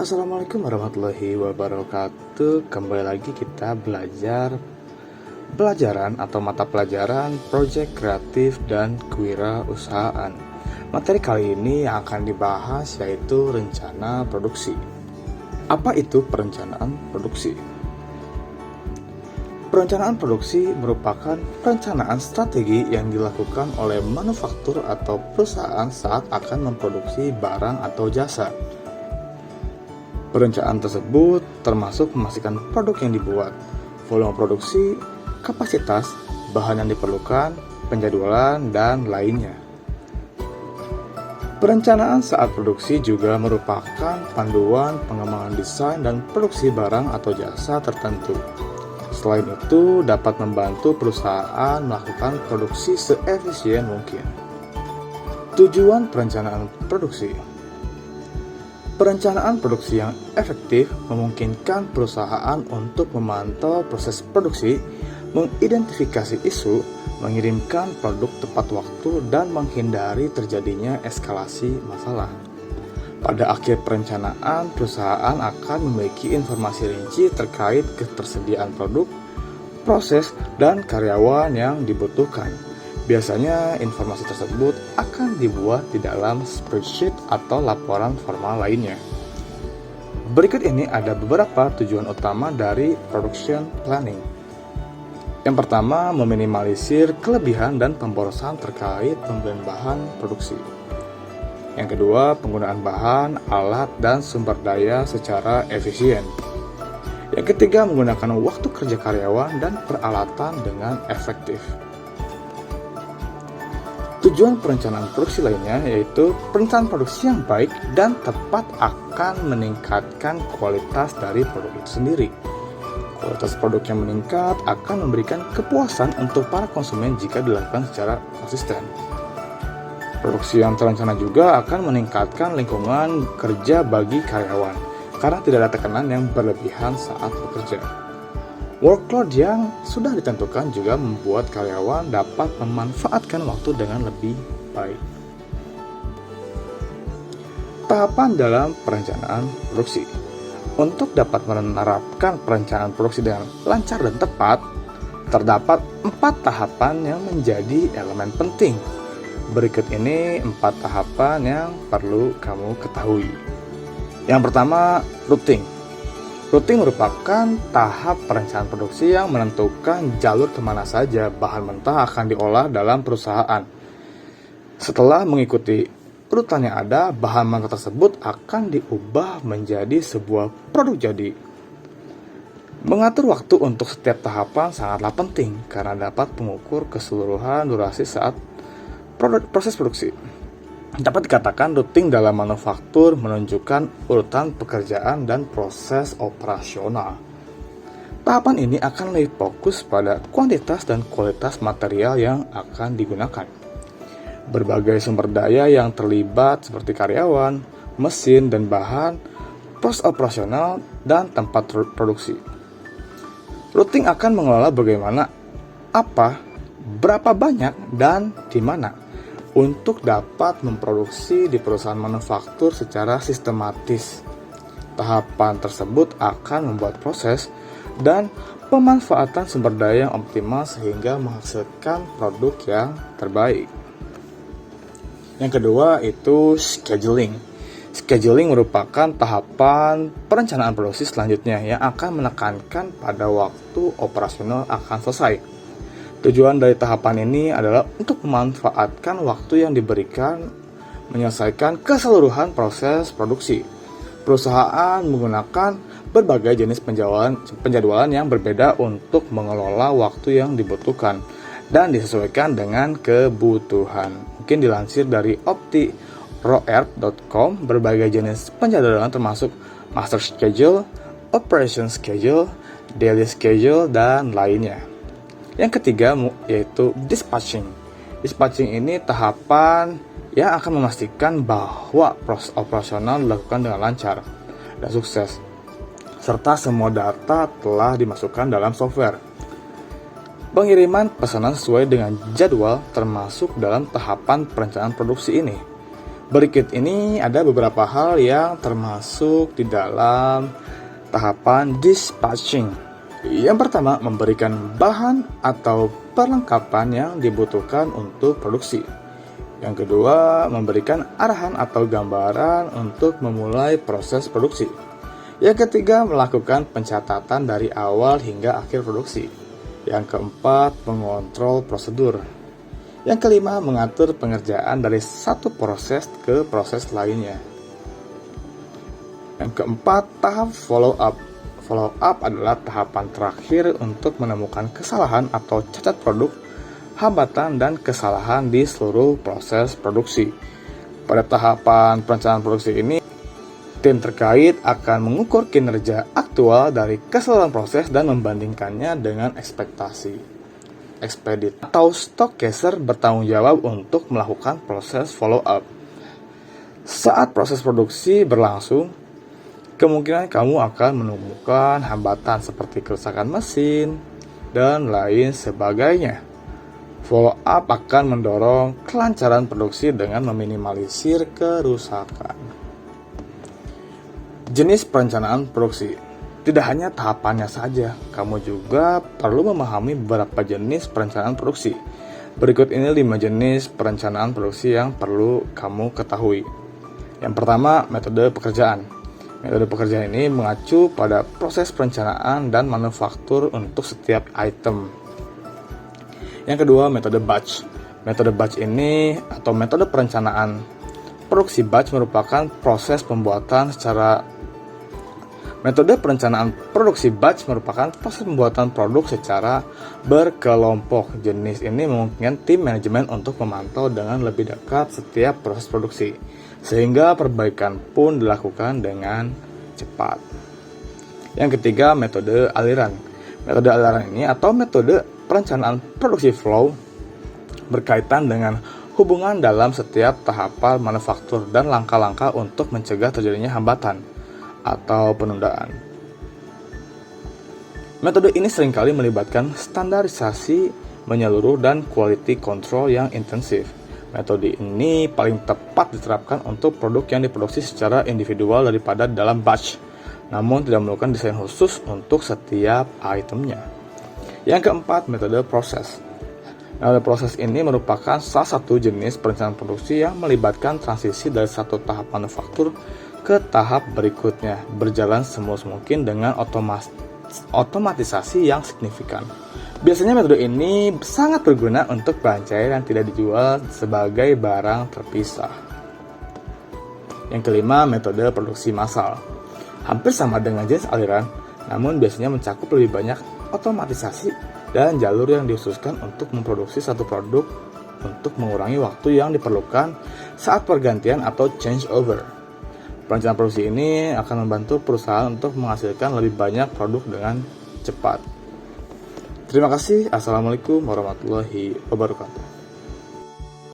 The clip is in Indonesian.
Assalamualaikum warahmatullahi wabarakatuh. Kembali lagi kita belajar pelajaran atau mata pelajaran Project Kreatif dan Kewirausahaan. Materi kali ini yang akan dibahas yaitu rencana produksi. Apa itu perencanaan produksi? Perencanaan produksi merupakan perencanaan strategi yang dilakukan oleh manufaktur atau perusahaan saat akan memproduksi barang atau jasa. Perencanaan tersebut termasuk memastikan produk yang dibuat, volume produksi, kapasitas, bahan yang diperlukan, penjadwalan, dan lainnya. Perencanaan saat produksi juga merupakan panduan pengembangan desain dan produksi barang atau jasa tertentu. Selain itu, dapat membantu perusahaan melakukan produksi seefisien mungkin. Tujuan perencanaan produksi. Perencanaan produksi yang efektif memungkinkan perusahaan untuk memantau proses produksi, mengidentifikasi isu, mengirimkan produk tepat waktu, dan menghindari terjadinya eskalasi masalah. Pada akhir perencanaan, perusahaan akan memiliki informasi rinci terkait ketersediaan produk, proses, dan karyawan yang dibutuhkan. Biasanya informasi tersebut akan dibuat di dalam spreadsheet atau laporan formal lainnya. Berikut ini ada beberapa tujuan utama dari production planning. Yang pertama, meminimalisir kelebihan dan pemborosan terkait pembelian bahan produksi. Yang kedua, penggunaan bahan, alat, dan sumber daya secara efisien. Yang ketiga, menggunakan waktu kerja karyawan dan peralatan dengan efektif. Tujuan perencanaan produksi lainnya yaitu perencanaan produksi yang baik dan tepat akan meningkatkan kualitas dari produk itu sendiri. Kualitas produk yang meningkat akan memberikan kepuasan untuk para konsumen jika dilakukan secara konsisten. Produksi yang terencana juga akan meningkatkan lingkungan kerja bagi karyawan karena tidak ada tekanan yang berlebihan saat bekerja. Workload yang sudah ditentukan juga membuat karyawan dapat memanfaatkan waktu dengan lebih baik. Tahapan dalam perencanaan produksi. Untuk dapat menerapkan perencanaan produksi dengan lancar dan tepat, terdapat 4 tahapan yang menjadi elemen penting. Berikut ini 4 tahapan yang perlu kamu ketahui. Yang pertama, routing. Routing merupakan tahap perencanaan produksi yang menentukan jalur kemana saja bahan mentah akan diolah dalam perusahaan. Setelah mengikuti urutan yang ada, bahan mentah tersebut akan diubah menjadi sebuah produk jadi. Mengatur waktu untuk setiap tahapan sangatlah penting karena dapat mengukur keseluruhan durasi saat proses produksi. Dapat dikatakan routing dalam manufaktur menunjukkan urutan pekerjaan dan proses operasional. Tahapan ini akan lebih fokus pada kuantitas dan kualitas material yang akan digunakan. Berbagai sumber daya yang terlibat seperti karyawan, mesin, dan bahan, proses operasional, dan tempat produksi. Routing akan mengelola bagaimana, apa, berapa banyak, dan di mana untuk dapat memproduksi di perusahaan manufaktur secara sistematis. Tahapan tersebut akan membuat proses dan pemanfaatan sumber daya yang optimal sehingga menghasilkan produk yang terbaik. Yang kedua itu scheduling. Scheduling merupakan tahapan perencanaan produksi selanjutnya yang akan menekankan pada waktu operasional akan selesai. Tujuan dari tahapan ini adalah untuk memanfaatkan waktu yang diberikan menyelesaikan keseluruhan proses produksi. Perusahaan menggunakan berbagai jenis penjadwalan yang berbeda untuk mengelola waktu yang dibutuhkan dan disesuaikan dengan kebutuhan. Mungkin dilansir dari opti.roerp.com, berbagai jenis penjadwalan termasuk master schedule, operation schedule, daily schedule, dan lainnya. Yang ketiga yaitu dispatching. Dispatching ini tahapan yang akan memastikan bahwa proses operasional dilakukan dengan lancar dan sukses, serta semua data telah dimasukkan dalam software. Pengiriman pesanan sesuai dengan jadwal termasuk dalam tahapan perencanaan produksi ini. Berikut ini ada beberapa hal yang termasuk di dalam tahapan dispatching. Yang pertama, memberikan bahan atau perlengkapan yang dibutuhkan untuk produksi. Yang kedua, memberikan arahan atau gambaran untuk memulai proses produksi. Yang ketiga, melakukan pencatatan dari awal hingga akhir produksi. Yang keempat, mengontrol prosedur. Yang kelima, mengatur pengerjaan dari satu proses ke proses lainnya. Yang keempat, tahap follow up. Follow up adalah tahapan terakhir untuk menemukan kesalahan atau cacat produk, hambatan, dan kesalahan di seluruh proses produksi. Pada tahapan perencanaan produksi ini, tim terkait akan mengukur kinerja aktual dari keseluruhan proses dan membandingkannya dengan ekspektasi. Ekspedit atau stockcaser bertanggung jawab untuk melakukan proses follow up. Saat proses produksi berlangsung, kemungkinan kamu akan menemukan hambatan seperti kerusakan mesin dan lain sebagainya. Follow up akan mendorong kelancaran produksi dengan meminimalisir kerusakan. Jenis perencanaan produksi. Tidak hanya tahapannya saja, kamu juga perlu memahami beberapa jenis perencanaan produksi. Berikut ini 5 jenis perencanaan produksi yang perlu kamu ketahui. Yang pertama, metode pekerjaan. Metode pekerjaan ini mengacu pada proses perencanaan dan manufaktur untuk setiap item. Yang kedua, metode batch. Metode batch ini atau metode perencanaan produksi batch merupakan proses pembuatan secara Metode perencanaan produksi batch merupakan proses pembuatan produk secara berkelompok. Jenis ini memungkinkan tim manajemen untuk memantau dengan lebih dekat setiap proses produksi, sehingga perbaikan pun dilakukan dengan cepat. Yang ketiga, metode aliran. Metode aliran ini atau metode perencanaan produksi flow berkaitan dengan hubungan dalam setiap tahapan manufaktur dan langkah-langkah untuk mencegah terjadinya hambatan atau penundaan. Metode ini seringkali melibatkan standarisasi menyeluruh dan quality control yang intensif. Metode ini paling tepat diterapkan untuk produk yang diproduksi secara individual daripada dalam batch, namun tidak memerlukan desain khusus untuk setiap itemnya. Yang keempat, metode proses. Metode proses ini merupakan salah satu jenis perencanaan produksi yang melibatkan transisi dari satu tahap manufaktur ke tahap berikutnya, berjalan semulus mungkin dengan otomatisasi yang signifikan. Biasanya metode ini sangat berguna untuk bahan cair yang tidak dijual sebagai barang terpisah. Yang kelima, metode produksi massal. Hampir sama dengan jenis aliran, namun biasanya mencakup lebih banyak otomatisasi dan jalur yang dikhususkan untuk memproduksi satu produk untuk mengurangi waktu yang diperlukan saat pergantian atau changeover. Perencanaan produksi ini akan membantu perusahaan untuk menghasilkan lebih banyak produk dengan cepat. Terima kasih. Assalamualaikum warahmatullahi wabarakatuh.